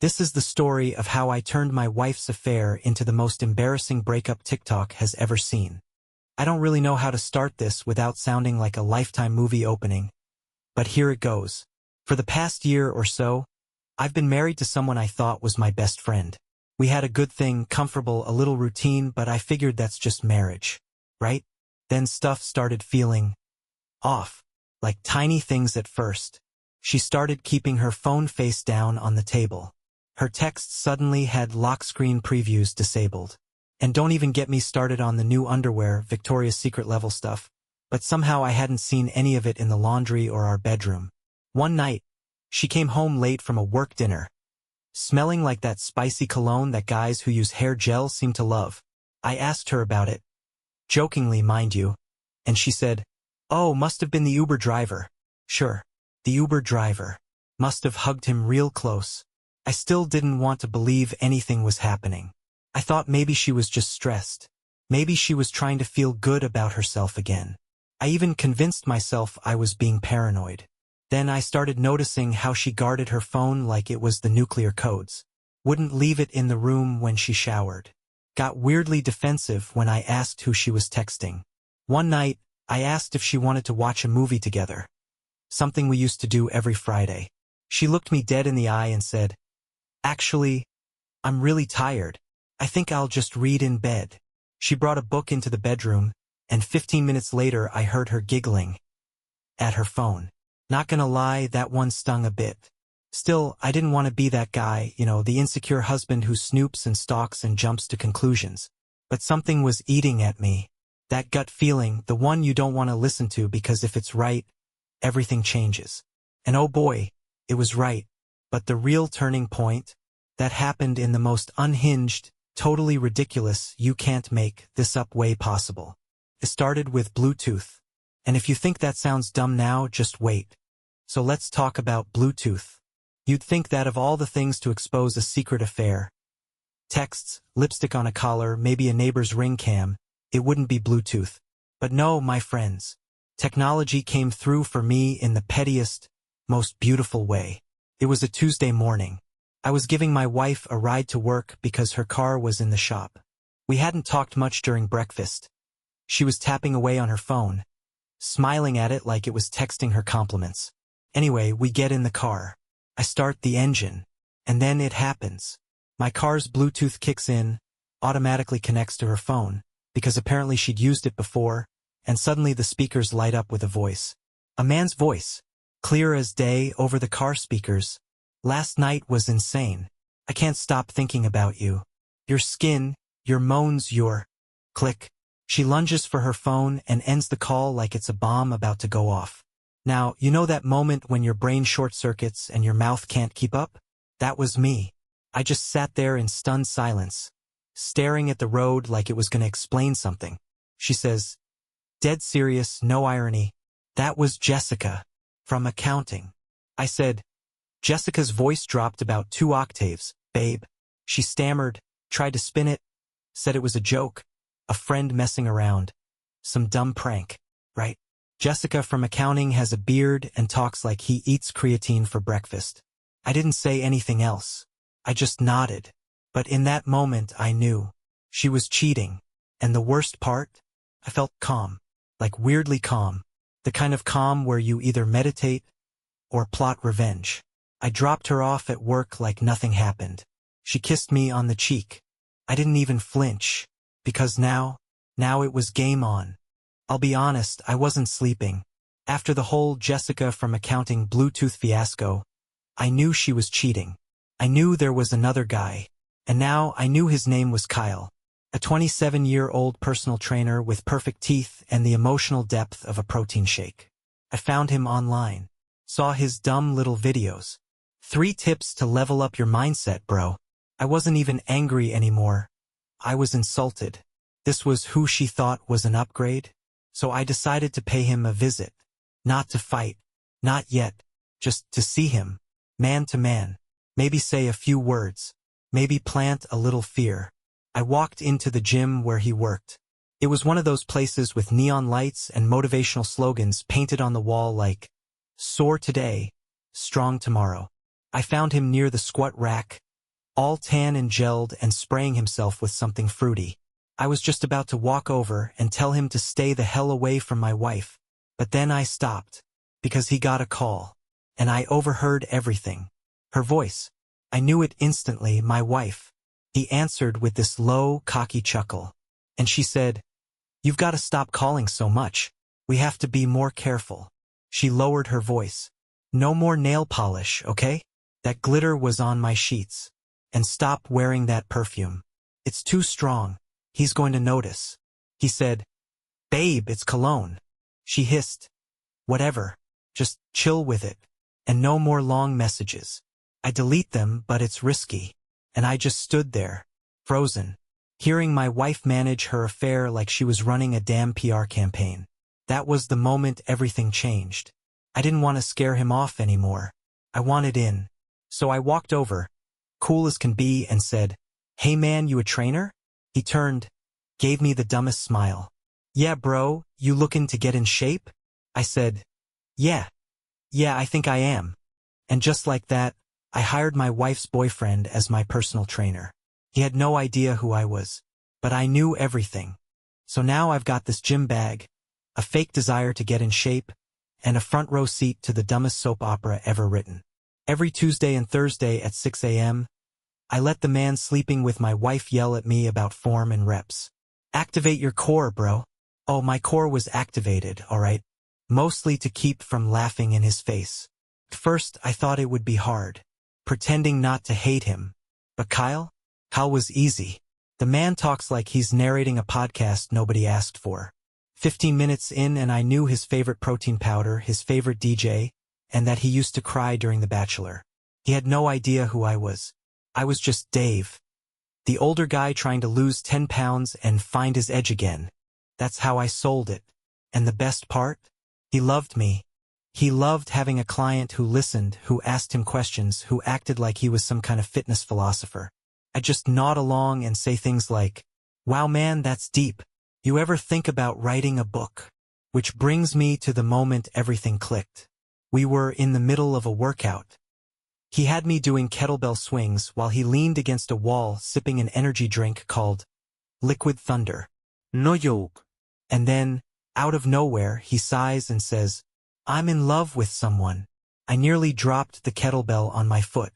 This is the story of how I turned my wife's affair into the most embarrassing breakup TikTok has ever seen. I don't really know how to start this without sounding like a Lifetime movie opening, but here it goes. For the past year or so, I've been married to someone I thought was my best friend. We had a good thing, comfortable, a little routine, but I figured that's just marriage, right? Then stuff started feeling off, like tiny things at first. She started keeping her phone face down on the table. Her texts suddenly had lock screen previews disabled. And don't even get me started on the new underwear, Victoria's Secret level stuff, but somehow I hadn't seen any of it in the laundry or our bedroom. One night, she came home late from a work dinner, smelling like that spicy cologne that guys who use hair gel seem to love. I asked her about it, jokingly mind you, and she said, "Oh, must have been the Uber driver." Sure, the Uber driver. Must have hugged him real close. I still didn't want to believe anything was happening. I thought maybe she was just stressed. Maybe she was trying to feel good about herself again. I even convinced myself I was being paranoid. Then I started noticing how she guarded her phone like it was the nuclear codes. Wouldn't leave it in the room when she showered. Got weirdly defensive when I asked who she was texting. One night, I asked if she wanted to watch a movie together. Something we used to do every Friday. She looked me dead in the eye and said, "Actually, I'm really tired. I think I'll just read in bed." She brought a book into the bedroom, and 15 minutes later I heard her giggling at her phone. Not gonna lie, that one stung a bit. Still, I didn't want to be that guy, the insecure husband who snoops and stalks and jumps to conclusions. But something was eating at me. That gut feeling, the one you don't want to listen to because if it's right, everything changes. And oh boy, it was right. But the real turning point, that happened in the most unhinged, totally ridiculous, you can't make this up way possible. It started with Bluetooth. And if you think that sounds dumb now, just wait. So let's talk about Bluetooth. You'd think that of all the things to expose a secret affair, texts, lipstick on a collar, maybe a neighbor's ring cam, it wouldn't be Bluetooth. But no, my friends. Technology came through for me in the pettiest, most beautiful way. It was a Tuesday morning. I was giving my wife a ride to work because her car was in the shop. We hadn't talked much during breakfast. She was tapping away on her phone, smiling at it like it was texting her compliments. Anyway, we get in the car. I start the engine. And then it happens. My car's Bluetooth kicks in, automatically connects to her phone, because apparently she'd used it before, and suddenly the speakers light up with a voice. A man's voice, clear as day over the car speakers. "Last night was insane. I can't stop thinking about you. Your skin, your moans, your..." Click. She lunges for her phone and ends the call like it's a bomb about to go off. Now, you know that moment when your brain short-circuits and your mouth can't keep up? That was me. I just sat there in stunned silence, staring at the road like it was going to explain something. She says, dead serious, no irony, "That was Jessica, from accounting." I said, Jessica's voice dropped about 2 octaves. "Babe." She stammered, tried to spin it, said it was a joke, a friend messing around. Some dumb prank, right? Jessica from accounting has a beard and talks like he eats creatine for breakfast. I didn't say anything else. I just nodded. But in that moment I knew. She was cheating. And the worst part? I felt calm. Like weirdly calm. The kind of calm where you either meditate or plot revenge. I dropped her off at work like nothing happened. She kissed me on the cheek. I didn't even flinch. Because now it was game on. I'll be honest, I wasn't sleeping. After the whole Jessica from accounting Bluetooth fiasco, I knew she was cheating. I knew there was another guy. And now I knew his name was Kyle. A 27-year-old personal trainer with perfect teeth and the emotional depth of a protein shake. I found him online. Saw his dumb little videos. 3 tips to level up your mindset, bro. I wasn't even angry anymore. I was insulted. This was who she thought was an upgrade. So I decided to pay him a visit. Not to fight. Not yet. Just to see him. Man to man. Maybe say a few words. Maybe plant a little fear. I walked into the gym where he worked. It was one of those places with neon lights and motivational slogans painted on the wall like, "Soar today, strong tomorrow." I found him near the squat rack, all tan and gelled and spraying himself with something fruity. I was just about to walk over and tell him to stay the hell away from my wife, but then I stopped, because he got a call, and I overheard everything. Her voice. I knew it instantly, my wife. He answered with this low, cocky chuckle. And she said, "You've got to stop calling so much. We have to be more careful." She lowered her voice. "No more nail polish, okay? That glitter was on my sheets. And stop wearing that perfume. It's too strong. He's going to notice." He said, "Babe, it's cologne." She hissed, "Whatever. Just chill with it. And no more long messages." I delete them, but it's risky. And I just stood there, frozen, hearing my wife manage her affair like she was running a damn PR campaign. That was the moment everything changed. I didn't want to scare him off anymore. I wanted in. So I walked over, cool as can be, and said, "Hey man, you a trainer?" He turned, gave me the dumbest smile. "Yeah bro, you looking to get in shape?" I said, Yeah, I think I am." And just like that, I hired my wife's boyfriend as my personal trainer. He had no idea who I was, but I knew everything. So now I've got this gym bag, a fake desire to get in shape, and a front row seat to the dumbest soap opera ever written. Every Tuesday and Thursday at 6 a.m., I let the man sleeping with my wife yell at me about form and reps. "Activate your core, bro." Oh, my core was activated, alright. Mostly to keep from laughing in his face. At first, I thought it would be hard, pretending not to hate him. But Kyle was easy. The man talks like he's narrating a podcast nobody asked for. 15 minutes in and I knew his favorite protein powder, his favorite DJ, and that he used to cry during The Bachelor. He had no idea who I was. I was just Dave, the older guy trying to lose 10 pounds and find his edge again. That's how I sold it. And the best part? He loved me. He loved having a client who listened, who asked him questions, who acted like he was some kind of fitness philosopher. I'd just nod along and say things like, "Wow man, that's deep. You ever think about writing a book?" Which brings me to the moment everything clicked. We were in the middle of a workout. He had me doing kettlebell swings while he leaned against a wall sipping an energy drink called Liquid Thunder. No joke. And then, out of nowhere, he sighs and says, "I'm in love with someone." I nearly dropped the kettlebell on my foot.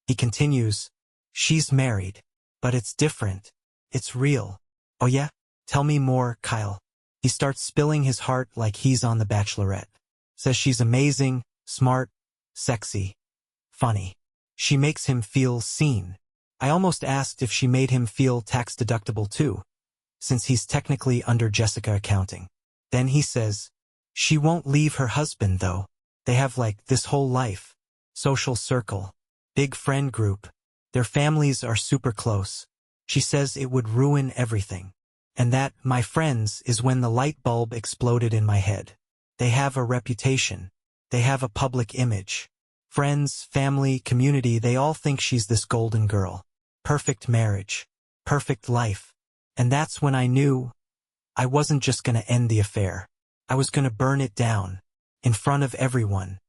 He continues, "She's married. But it's different. It's real." "Oh yeah? Tell me more, Kyle." He starts spilling his heart like he's on The Bachelorette. Says she's amazing, smart, sexy, funny. She makes him feel seen. I almost asked if she made him feel tax-deductible too, since he's technically under Jessica accounting. Then he says, she won't leave her husband though. They have like this whole life, social circle, big friend group. Their families are super close. She says it would ruin everything. And that, my friends, is when the light bulb exploded in my head. They have a reputation. They have a public image. Friends, family, community, they all think she's this golden girl. Perfect marriage. Perfect life. And that's when I knew I wasn't just gonna end the affair. I was gonna burn it down. In front of everyone.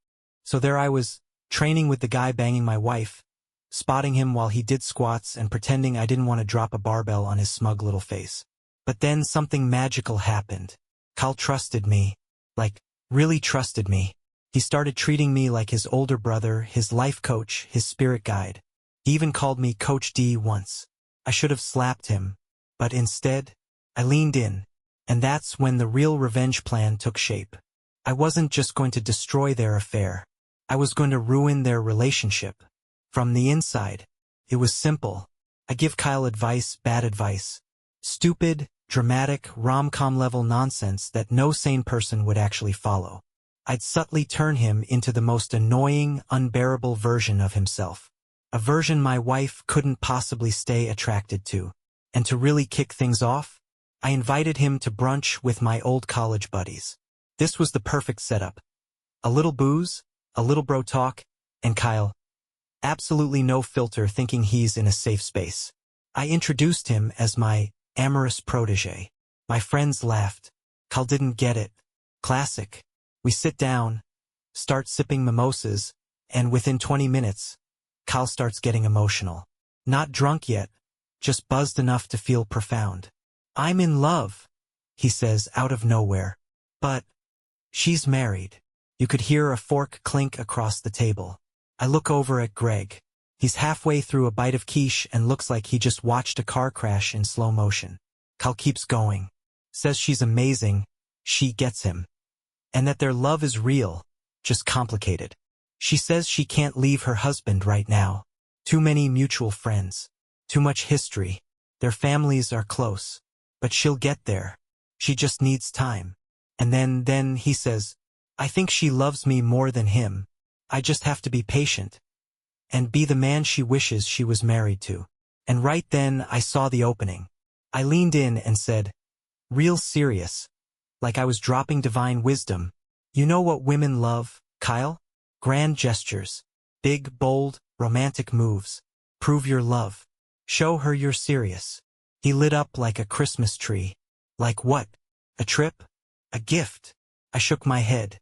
So there I was, training with the guy banging my wife, spotting him while he did squats and pretending I didn't want to drop a barbell on his smug little face. But then something magical happened. Kyle trusted me. Like, really trusted me. He started treating me like his older brother, his life coach, his spirit guide. He even called me Coach D once. I should have slapped him. But instead, I leaned in. And that's when the real revenge plan took shape. I wasn't just going to destroy their affair. I was going to ruin their relationship. From the inside. It was simple. I give Kyle advice, bad advice. Stupid, dramatic, rom-com level nonsense that no sane person would actually follow. I'd subtly turn him into the most annoying, unbearable version of himself. A version my wife couldn't possibly stay attracted to. And to really kick things off, I invited him to brunch with my old college buddies. This was the perfect setup. A little booze, a little bro talk, and Kyle. Absolutely no filter, thinking he's in a safe space. I introduced him as my amorous protege. My friends laughed. Kyle didn't get it. Classic. We sit down, start sipping mimosas, and within 20 minutes, Kyle starts getting emotional. Not drunk yet, just buzzed enough to feel profound. I'm in love, he says out of nowhere. But she's married. You could hear a fork clink across the table. I look over at Greg. He's halfway through a bite of quiche and looks like he just watched a car crash in slow motion. Cal keeps going. Says she's amazing, she gets him. And that their love is real, just complicated. She says she can't leave her husband right now. Too many mutual friends. Too much history. Their families are close. But she'll get there. She just needs time. And then he says, I think she loves me more than him. I just have to be patient. And be the man she wishes she was married to. And right then I saw the opening. I leaned in and said, real serious. Like I was dropping divine wisdom. You know what women love, Kyle? Grand gestures. Big, bold, romantic moves. Prove your love. Show her you're serious. He lit up like a Christmas tree. Like what? A trip? A gift? I shook my head.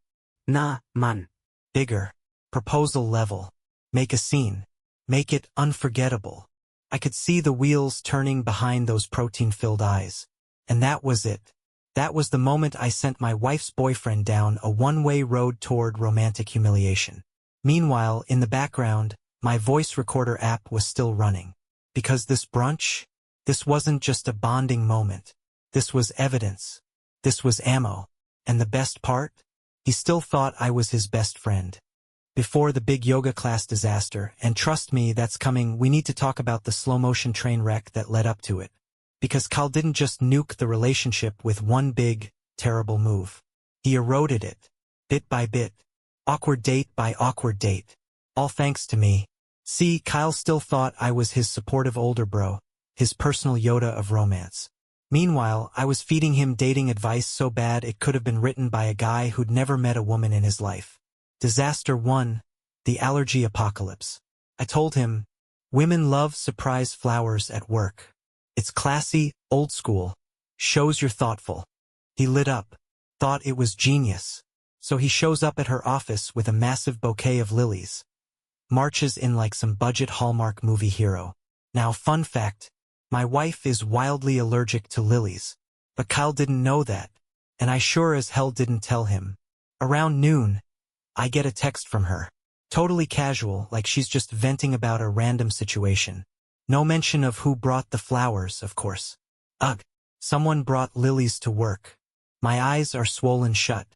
Nah, man. Bigger. Proposal level. Make a scene. Make it unforgettable. I could see the wheels turning behind those protein-filled eyes. And that was it. That was the moment I sent my wife's boyfriend down a one-way road toward romantic humiliation. Meanwhile, in the background, my voice recorder app was still running. Because this brunch, this wasn't just a bonding moment. This was evidence. This was ammo. And the best part? He still thought I was his best friend. Before the big yoga class disaster, and trust me, that's coming, we need to talk about the slow-motion train wreck that led up to it. Because Kyle didn't just nuke the relationship with one big, terrible move. He eroded it, bit by bit, awkward date by awkward date. All thanks to me. See, Kyle still thought I was his supportive older bro, his personal Yoda of romance. Meanwhile, I was feeding him dating advice so bad it could have been written by a guy who'd never met a woman in his life. Disaster 1. The allergy apocalypse. I told him, women love surprise flowers at work. It's classy, old school, shows you're thoughtful. He lit up, thought it was genius. So he shows up at her office with a massive bouquet of lilies. Marches in like some budget Hallmark movie hero. Now, fun fact, my wife is wildly allergic to lilies. But Kyle didn't know that, and I sure as hell didn't tell him. Around noon, I get a text from her. Totally casual, like she's just venting about a random situation. No mention of who brought the flowers, of course. Ugh, someone brought lilies to work. My eyes are swollen shut.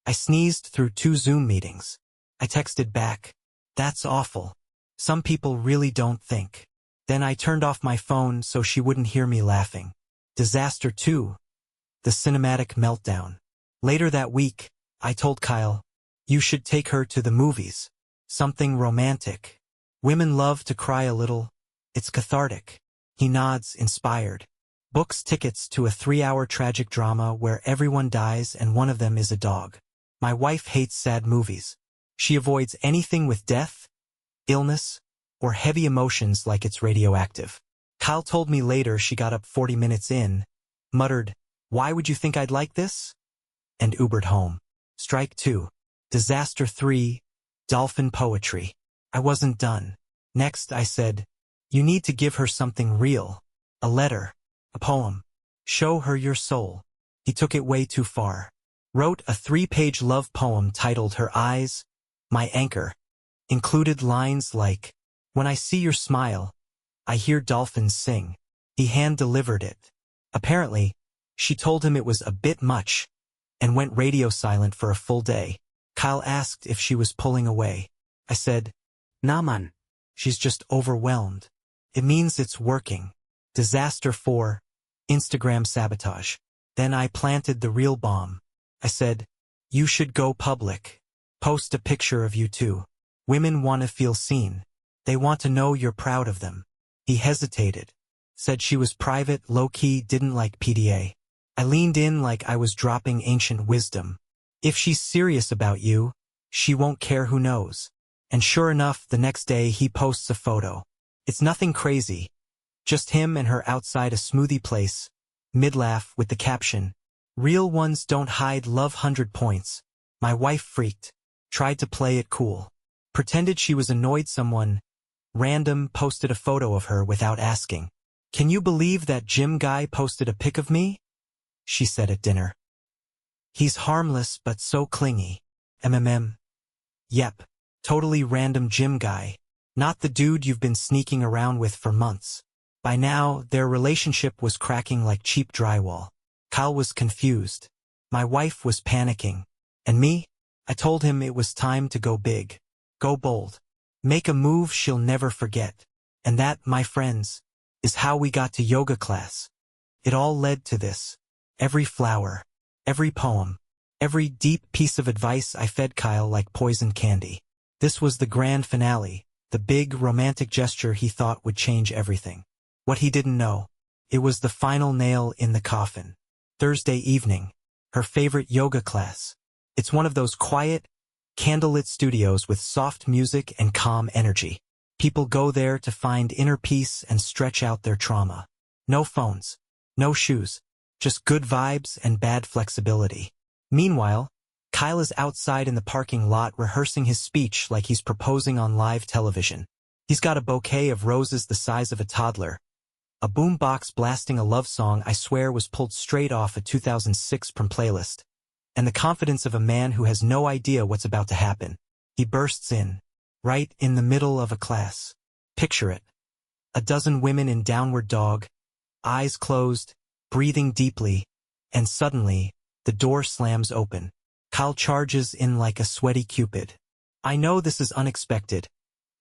I sneezed through 2 Zoom meetings. I texted back, that's awful. Some people really don't think. Then I turned off my phone so she wouldn't hear me laughing. Disaster 2. The cinematic meltdown. Later that week, I told Kyle, you should take her to the movies. Something romantic. Women love to cry a little. It's cathartic. He nods, inspired. Books tickets to a 3-hour tragic drama where everyone dies and one of them is a dog. My wife hates sad movies. She avoids anything with death, illness, or heavy emotions like it's radioactive. Kyle told me later she got up 40 minutes in, muttered, why would you think I'd like this? And Ubered home. Strike 2. Disaster 3. Dolphin poetry. I wasn't done. Next I said, you need to give her something real. A letter. A poem. Show her your soul. He took it way too far. Wrote a 3-page love poem titled Her Eyes, My Anchor. Included lines like, when I see your smile, I hear dolphins sing. He hand-delivered it. Apparently, she told him it was a bit much, and went radio silent for a full day. Kyle asked if she was pulling away. I said, nah man. She's just overwhelmed. It means it's working. Disaster 4. Instagram sabotage. Then I planted the real bomb. I said, you should go public. Post a picture of you two. Women want to feel seen. They want to know you're proud of them. He hesitated. Said she was private, low-key, didn't like PDA. I leaned in like I was dropping ancient wisdom. If she's serious about you, she won't care who knows. And sure enough, the next day he posts a photo. It's nothing crazy. Just him and her outside a smoothie place. Mid-laugh with the caption, real ones don't hide love 100 points. My wife freaked. Tried to play it cool. Pretended she was annoyed someone Random posted a photo of her without asking. "Can you believe that gym guy posted a pic of me?" she said at dinner. "He's harmless but so clingy. MMM. Yep. Totally random gym guy. Not the dude you've been sneaking around with for months." By now, their relationship was cracking like cheap drywall. Kyle was confused. My wife was panicking. And me? I told him it was time to go big. Go bold. Make a move she'll never forget. And that, my friends, is how we got to yoga class. It all led to this. Every flower, every poem, every deep piece of advice I fed Kyle like poisoned candy. This was the grand finale, the big romantic gesture he thought would change everything. What he didn't know. It was the final nail in the coffin. Thursday evening. Her favorite yoga class. It's one of those quiet, candlelit studios with soft music and calm energy. People go there to find inner peace and stretch out their trauma. No phones. No shoes. Just good vibes and bad flexibility. Meanwhile, Kyle is outside in the parking lot rehearsing his speech like he's proposing on live television. He's got a bouquet of roses the size of a toddler. A boombox blasting a love song I swear was pulled straight off a 2006 from playlist. And the confidence of a man who has no idea what's about to happen. He bursts in, right in the middle of a class. Picture it. A dozen women in downward dog, eyes closed, breathing deeply, and suddenly, the door slams open. Kyle charges in like a sweaty Cupid. I know this is unexpected.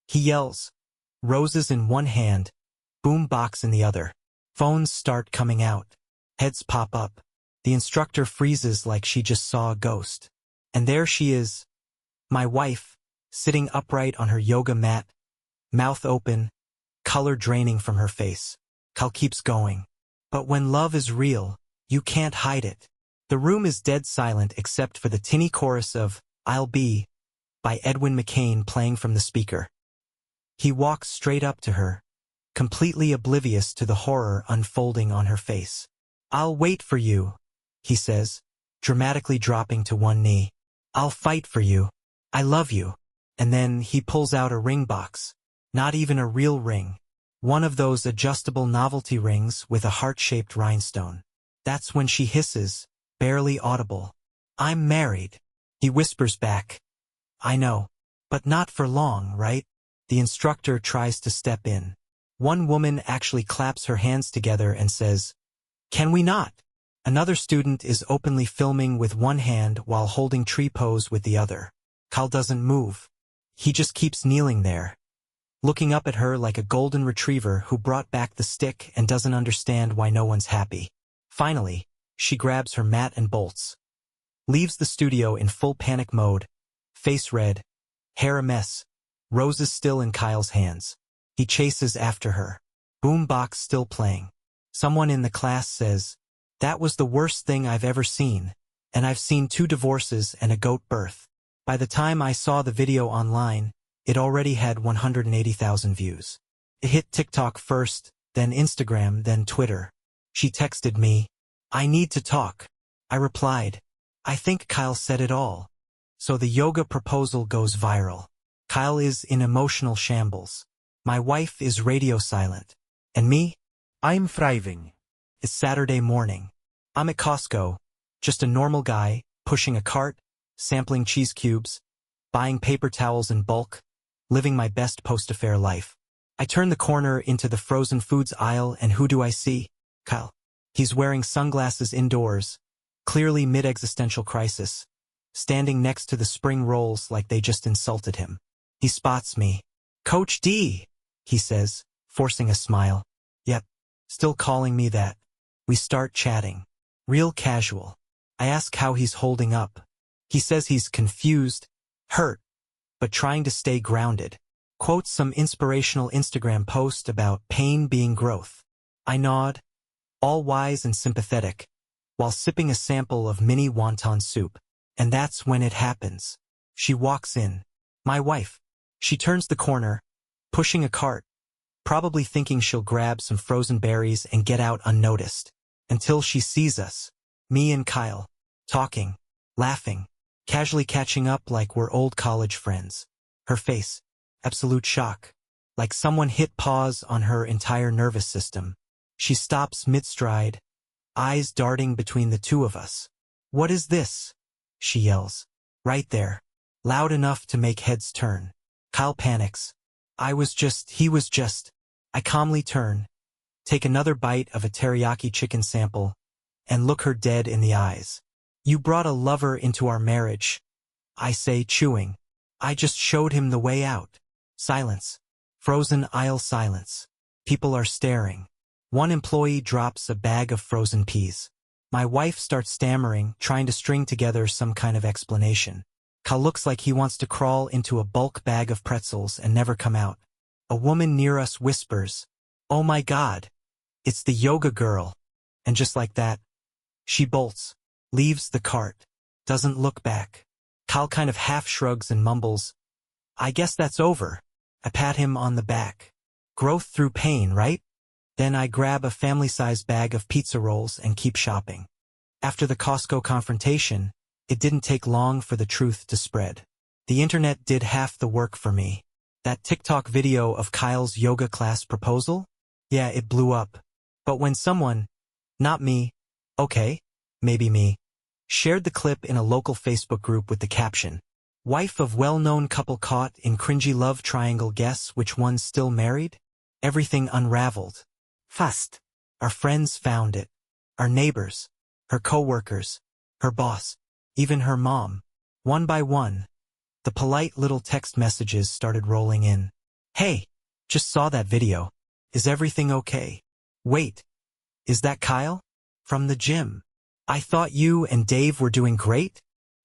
He yells, roses in one hand, boombox in the other. Phones start coming out. Heads pop up. The instructor freezes like she just saw a ghost. And there she is, my wife, sitting upright on her yoga mat, mouth open, color draining from her face. Kyle keeps going. But when love is real, you can't hide it. The room is dead silent except for the tinny chorus of I'll Be by Edwin McCain playing from the speaker. He walks straight up to her, completely oblivious to the horror unfolding on her face. "I'll wait for you," he says, dramatically dropping to one knee. "I'll fight for you. I love you." And then he pulls out a ring box. Not even a real ring. One of those adjustable novelty rings with a heart-shaped rhinestone. That's when she hisses, barely audible. "I'm married." He whispers back. "I know. But not for long, right?" The instructor tries to step in. One woman actually claps her hands together and says, "Can we not?" Another student is openly filming with one hand while holding tree pose with the other. Kyle doesn't move. He just keeps kneeling there, looking up at her like a golden retriever who brought back the stick and doesn't understand why no one's happy. Finally, she grabs her mat and bolts. Leaves the studio in full panic mode, face red, hair a mess, roses still in Kyle's hands. He chases after her. Boombox still playing. Someone in the class says, "That was the worst thing I've ever seen, and I've seen 2 divorces and a goat birth." By the time I saw the video online, it already had 180,000 views. It hit TikTok first, then Instagram, then Twitter. She texted me, "I need to talk." I replied, "I think Kyle said it all." So the yoga proposal goes viral. Kyle is in emotional shambles. My wife is radio silent. And me? I'm thriving. It's Saturday morning. I'm at Costco, just a normal guy, pushing a cart, sampling cheese cubes, buying paper towels in bulk, living my best post-affair life. I turn the corner into the frozen foods aisle and who do I see? Kyle. He's wearing sunglasses indoors, clearly mid-existential crisis, standing next to the spring rolls like they just insulted him. He spots me. "Coach D," he says, forcing a smile. Yep, still calling me that. We start chatting. Real casual. I ask how he's holding up. He says he's confused, hurt, but trying to stay grounded. Quotes some inspirational Instagram post about pain being growth. I nod, all wise and sympathetic, while sipping a sample of mini wonton soup. And that's when it happens. She walks in. My wife. She turns the corner, pushing a cart, probably thinking she'll grab some frozen berries and get out unnoticed, until she sees us, me and Kyle, talking, laughing, casually catching up like we're old college friends. Her face, absolute shock. like someone hit pause on her entire nervous system. She stops mid-stride, eyes darting between the two of us. "What is this?" she yells. Right there. Loud enough to make heads turn. Kyle panics. He was just. I calmly turn, take another bite of a teriyaki chicken sample, and look her dead in the eyes. "You brought a lover into our marriage," I say, chewing. "I just showed him the way out." Silence. Frozen aisle silence. People are staring. One employee drops a bag of frozen peas. My wife starts stammering, trying to string together some kind of explanation. Kyle looks like he wants to crawl into a bulk bag of pretzels and never come out. A woman near us whispers, "Oh my God, it's the yoga girl." And just like that, she bolts, leaves the cart, doesn't look back. Kyle kind of half shrugs and mumbles, "I guess that's over." I pat him on the back. "Growth through pain, right?" Then I grab a family-sized bag of pizza rolls and keep shopping. After the Costco confrontation, it didn't take long for the truth to spread. The internet did half the work for me. That TikTok video of Kyle's yoga class proposal? Yeah, it blew up. But when someone, not me, okay, maybe me, shared the clip in a local Facebook group with the caption, "Wife of well-known couple caught in cringy love triangle, guess which one's still married?" Everything unraveled. Fast. Our friends found it. Our neighbors. Her co-workers. Her boss. Even her mom. One by one, the polite little text messages started rolling in. "Hey, just saw that video. Is everything okay? Wait, is that Kyle? From the gym. I thought you and Dave were doing great?"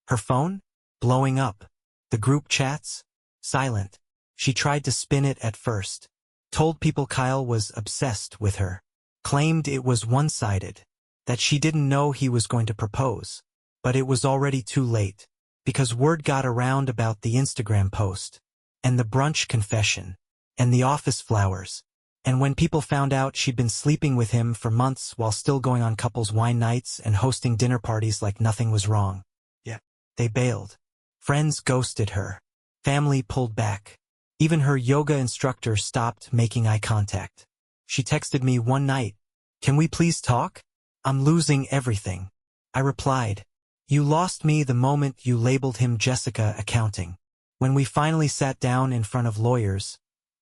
Her phone? Blowing up. The group chats? Silent. She tried to spin it at first. Told people Kyle was obsessed with her. Claimed it was one-sided. That she didn't know he was going to propose. But it was already too late. Because word got around about the Instagram post. And the brunch confession. And the office flowers. And when people found out she'd been sleeping with him for months while still going on couples wine nights and hosting dinner parties like nothing was wrong. Yeah. They bailed. Friends ghosted her. Family pulled back. Even her yoga instructor stopped making eye contact. She texted me one night, "Can we please talk? I'm losing everything." I replied, "You lost me the moment you labeled him Jessica Accounting." When we finally sat down in front of lawyers,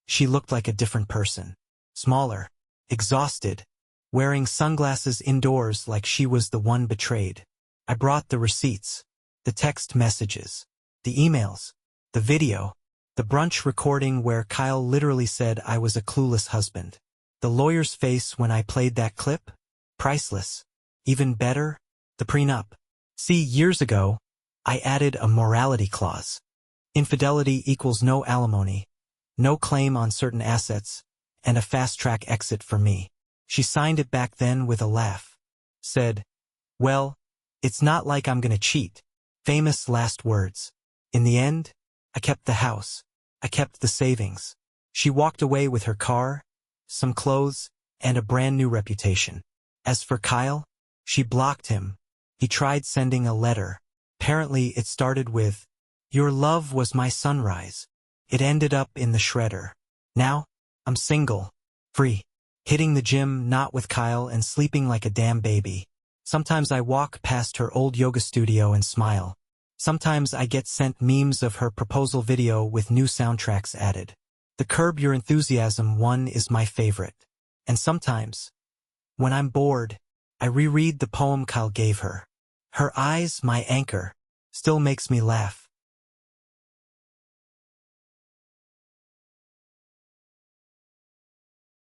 she looked like a different person. Smaller, exhausted, wearing sunglasses indoors like she was the one betrayed. I brought the receipts, the text messages, the emails, the video, the brunch recording where Kyle literally said I was a clueless husband. The lawyer's face when I played that clip? Priceless. Even better? The prenup. See, years ago, I added a morality clause. Infidelity equals no alimony, no claim on certain assets, and a fast-track exit for me. She signed it back then with a laugh. Said, "Well, it's not like I'm gonna cheat." Famous last words. In the end, I kept the house. I kept the savings. She walked away with her car, some clothes, and a brand new reputation. As for Kyle, she blocked him. He tried sending a letter. Apparently it started with, "Your love was my sunrise." It ended up in the shredder. Now, I'm single, free, hitting the gym not with Kyle and sleeping like a damn baby. Sometimes I walk past her old yoga studio and smile. Sometimes I get sent memes of her proposal video with new soundtracks added. The Curb Your Enthusiasm one is my favorite. And sometimes, when I'm bored, I reread the poem Kyle gave her. Her eyes, my anchor, still makes me laugh.